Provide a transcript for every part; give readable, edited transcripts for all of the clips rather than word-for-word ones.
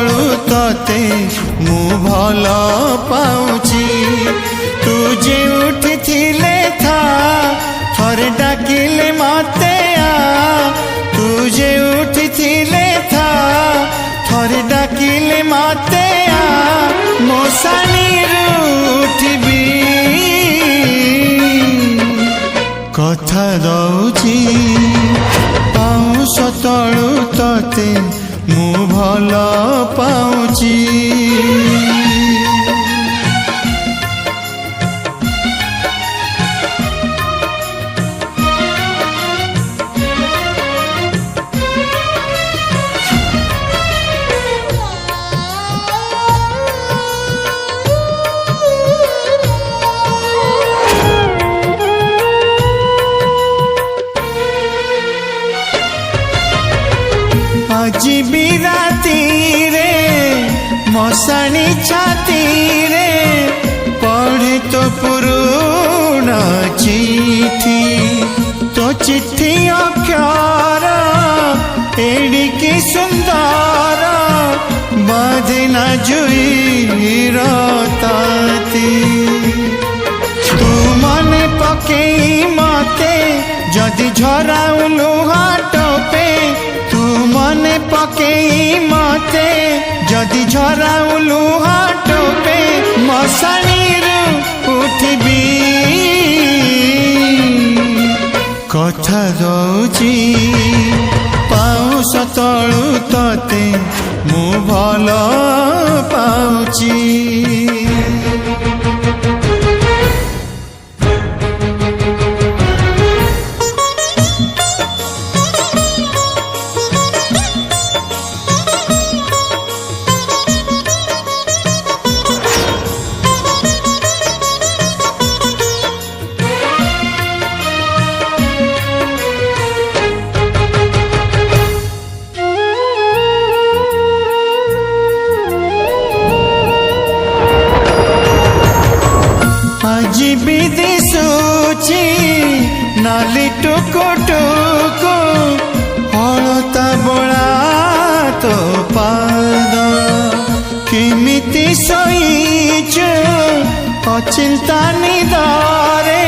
तलु तते मु भल पाउची तू जे उठी थिले था थरे डाकिले मते आ तू जे उठी थिले था थरे डाकिले मते आ मोसानी उठबी कथा दौची पाउस तलु तते मु भल पाउची आज भी राती रे मशानी छाती रे पढ़े तो पुराना चिट्ठी तो चिट्ठी अक्षर एडिकी सुंदर बाजना जुईर ताती तू मन पकई मते जदि झराऊ लुहा टोपे मने पकई मते जदि झराऊ लुहा टोपे मशानी उठबी कथा दौची पाउस तलु तते मु भल पाउची आज भी दिशुची नाली टुकु टुकु हलता बड़ा तो पाद केमिति सईचु अचिंता निदारे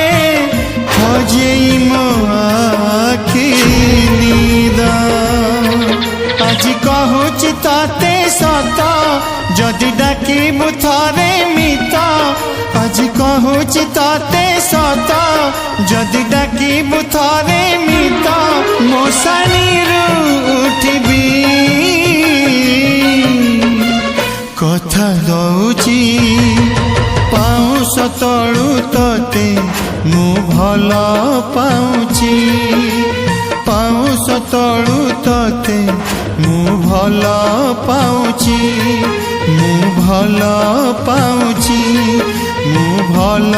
हजेई मो आखि निद आज कहूची ताते सत जदि डाकिबु थरे मित आज कहूची ताते सत जदि डाकिबु थरे मित मोसानी उठबी कथा दौची पाउस तलु तते मु भल पाउची पाउस तलु तते मु भल पाउची मु भल पाउची मु भल